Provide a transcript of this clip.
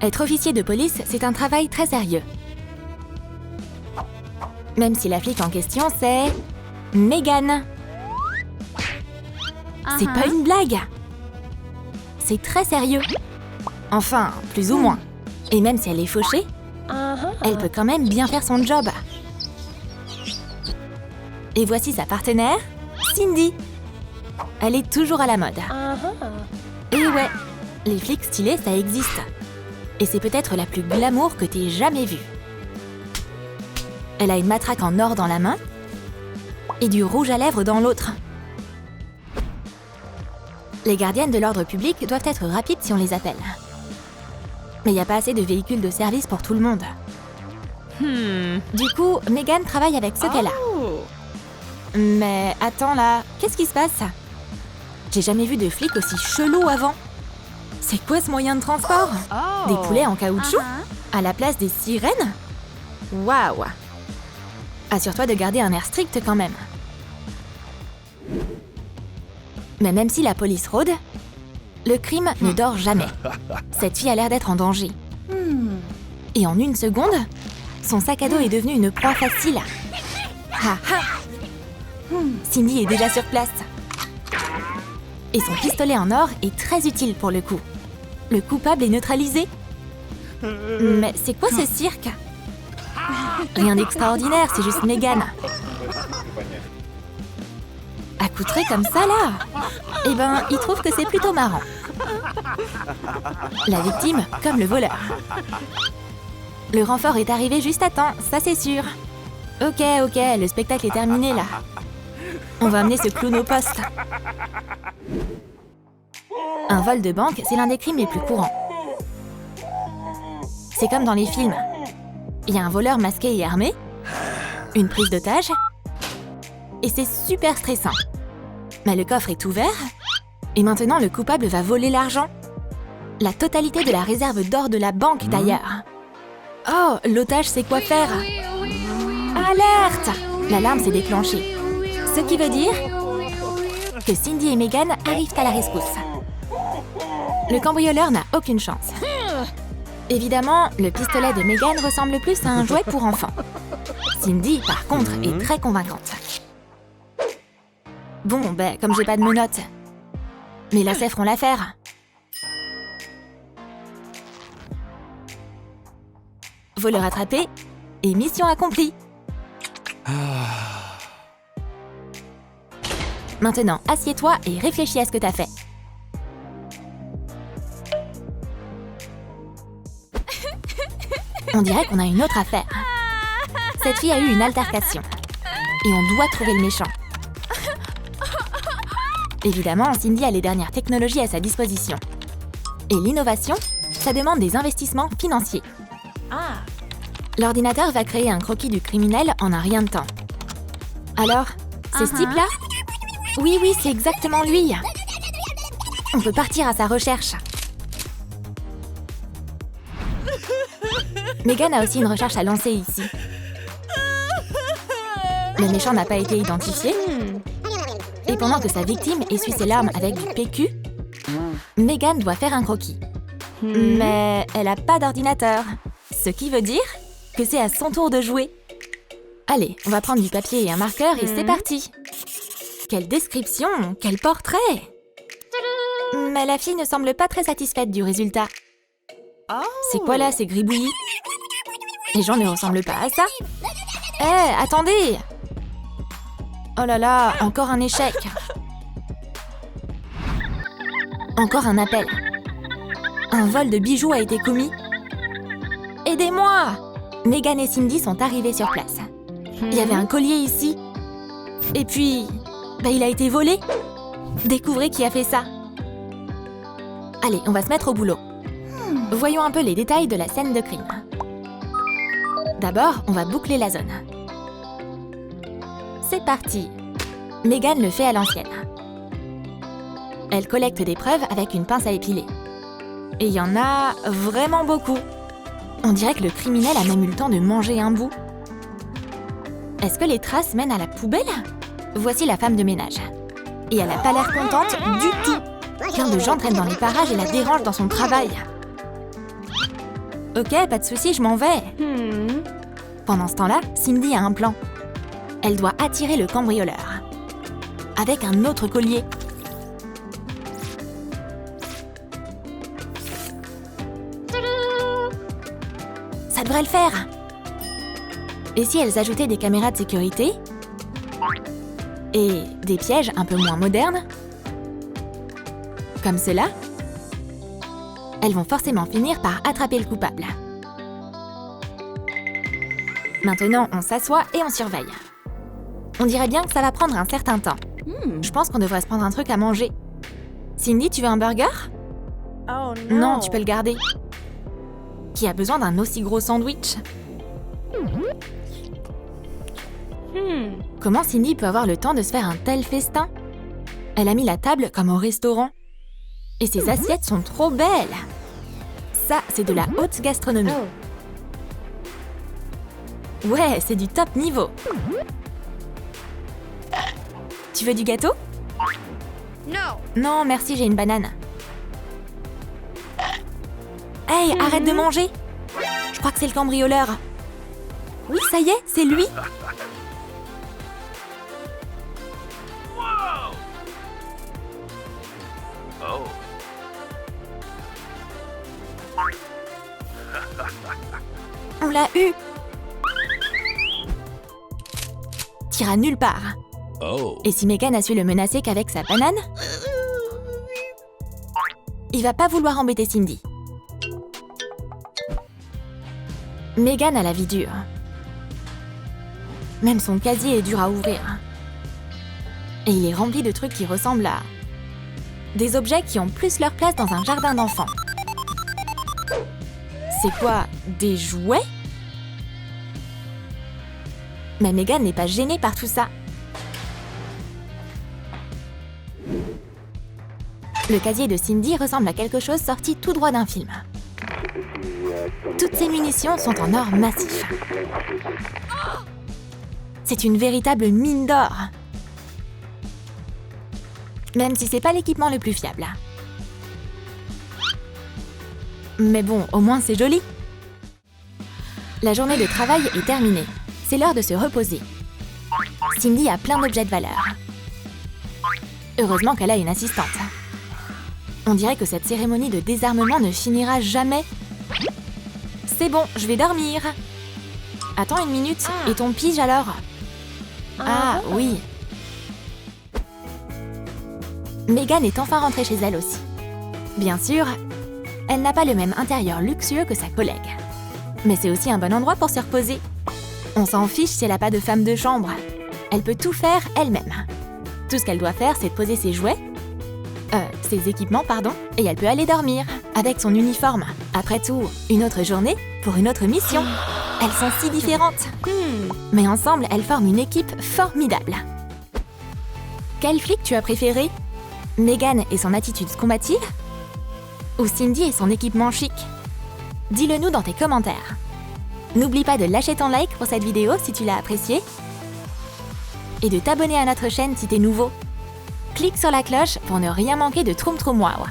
Être officier de police, c'est un travail très sérieux. Même si la flic en question, c'est... Megan. C'est pas une blague. C'est très sérieux. Enfin, plus ou moins. Et même si elle est fauchée, elle peut quand même bien faire son job. Et voici sa partenaire, Cindy. Elle est toujours à la mode. Et ouais, les flics stylés, ça existe. Et c'est peut-être la plus glamour que t'aies jamais vue. Elle a une matraque en or dans la main et du rouge à lèvres dans l'autre. Les gardiennes de l'ordre public doivent être rapides si on les appelle. Mais il n'y a pas assez de véhicules de service pour tout le monde. Du coup, Megan travaille avec ce qu'elle a. Mais attends là, qu'est-ce qui se passe? J'ai jamais vu de flic aussi chelou avant. C'est quoi ce moyen de transport? Des poulets en caoutchouc? À la place des sirènes? Waouh! Assure-toi de garder un air strict quand même. Mais même si la police rôde, le crime ne dort jamais. Cette fille a l'air d'être en danger. Et en une seconde, son sac à dos est devenu une proie facile. Ha ha! Cindy est déjà sur place. Et son pistolet en or est très utile pour le coup. Le coupable est neutralisé. Mais c'est quoi ce cirque? Rien d'extraordinaire, c'est juste Megan. Accoutrée comme ça, là? Eh ben, il trouve que c'est plutôt marrant. La victime, comme le voleur. Le renfort est arrivé juste à temps, ça c'est sûr. Ok, le spectacle est terminé, là. On va amener ce clown au poste. Un vol de banque, c'est l'un des crimes les plus courants. C'est comme dans les films. Il y a un voleur masqué et armé, une prise d'otage, et c'est super stressant. Mais le coffre est ouvert, et maintenant le coupable va voler l'argent. La totalité de la réserve d'or de la banque d'ailleurs. Oh, l'otage sait quoi faire. Alerte! L'alarme s'est déclenchée. Ce qui veut dire que Cindy et Megan arrivent à la rescousse. Le cambrioleur n'a aucune chance. Évidemment, le pistolet de Megan ressemble plus à un jouet pour enfants. Cindy, par contre, est très convaincante. Bon, comme j'ai pas de menottes, mes lacets feront l'affaire. Voleur attrapé et mission accomplie. Maintenant, assieds-toi et réfléchis à ce que t'as fait. On dirait qu'on a une autre affaire. Cette fille a eu une altercation. Et on doit trouver le méchant. Évidemment, Cindy a les dernières technologies à sa disposition. Et l'innovation, ça demande des investissements financiers. L'ordinateur va créer un croquis du criminel en un rien de temps. Alors, c'est ce type-là? Oui, c'est exactement lui. On peut partir à sa recherche. Megan a aussi une recherche à lancer ici. Le méchant n'a pas été identifié. Et pendant que sa victime essuie ses larmes avec du PQ, Megan doit faire un croquis. Mais elle n'a pas d'ordinateur. Ce qui veut dire que c'est à son tour de jouer. Allez, on va prendre du papier et un marqueur et c'est parti. Quelle description, quel portrait! Mais la fille ne semble pas très satisfaite du résultat. C'est quoi là, ces gribouillis? Les gens ne ressemblent pas à ça. Attendez! Oh là là, encore un échec. Encore un appel. Un vol de bijoux a été commis. Aidez-moi! Megan et Cindy sont arrivées sur place. Il y avait un collier ici. Et puis, il a été volé. Découvrez qui a fait ça. Allez, on va se mettre au boulot. Voyons un peu les détails de la scène de crime. D'abord, on va boucler la zone. C'est parti. Megan le fait à l'ancienne. Elle collecte des preuves avec une pince à épiler. Et il y en a vraiment beaucoup. On dirait que le criminel a même eu le temps de manger un bout. Est-ce que les traces mènent à la poubelle? Voici la femme de ménage. Et elle n'a pas l'air contente du tout. Plein de gens traînent dans les parages et la dérangent dans son travail. Ok, pas de souci, je m'en vais. Pendant ce temps-là, Cindy a un plan. Elle doit attirer le cambrioleur. Avec un autre collier. Ça devrait le faire. Et si elles ajoutaient des caméras de sécurité et des pièges un peu moins modernes, comme cela, elles vont forcément finir par attraper le coupable. Maintenant, on s'assoit et on surveille. On dirait bien que ça va prendre un certain temps. Je pense qu'on devrait se prendre un truc à manger. Cindy, tu veux un burger? Oh Non, tu peux le garder. Qui a besoin d'un aussi gros sandwich? Comment Cindy peut avoir le temps de se faire un tel festin? Elle a mis la table comme au restaurant. Et ses assiettes sont trop belles. Ça, c'est de la haute gastronomie. Ouais, c'est du top niveau. Tu veux du gâteau? Non, merci, j'ai une banane. Hey, arrête de manger! Je crois que c'est le cambrioleur. Oui, ça y est, c'est lui. On l'a eu. Tira nulle part. Et si Megan a su le menacer qu'avec sa banane, il va pas vouloir embêter Cindy. Megan a la vie dure. Même son casier est dur à ouvrir. Et il est rempli de trucs qui ressemblent à des objets qui ont plus leur place dans un jardin d'enfants. C'est quoi? Des jouets? Mais Megan n'est pas gênée par tout ça. Le casier de Cindy ressemble à quelque chose sorti tout droit d'un film. Toutes ces munitions sont en or massif. C'est une véritable mine d'or. Même si c'est pas l'équipement le plus fiable. Mais bon, au moins c'est joli. La journée de travail est terminée. C'est l'heure de se reposer. Cindy a plein d'objets de valeur. Heureusement qu'elle a une assistante. On dirait que cette cérémonie de désarmement ne finira jamais. C'est bon, je vais dormir. Attends une minute, et ton pige alors? Ah oui. Megan est enfin rentrée chez elle aussi. Bien sûr, elle n'a pas le même intérieur luxueux que sa collègue. Mais c'est aussi un bon endroit pour se reposer. On s'en fiche si elle n'a pas de femme de chambre. Elle peut tout faire elle-même. Tout ce qu'elle doit faire, c'est de poser ses jouets, ses équipements, pardon, et elle peut aller dormir avec son uniforme. Après tout, une autre journée pour une autre mission. Elles sont si différentes. Mais ensemble, elles forment une équipe formidable. Quel flic tu as préféré? Megan et son attitude combative? Ou Cindy et son équipement chic? Dis-le nous dans tes commentaires. N'oublie pas de lâcher ton like pour cette vidéo si tu l'as appréciée et de t'abonner à notre chaîne si t'es nouveau. Clique sur la cloche pour ne rien manquer de Troum Troum Wow.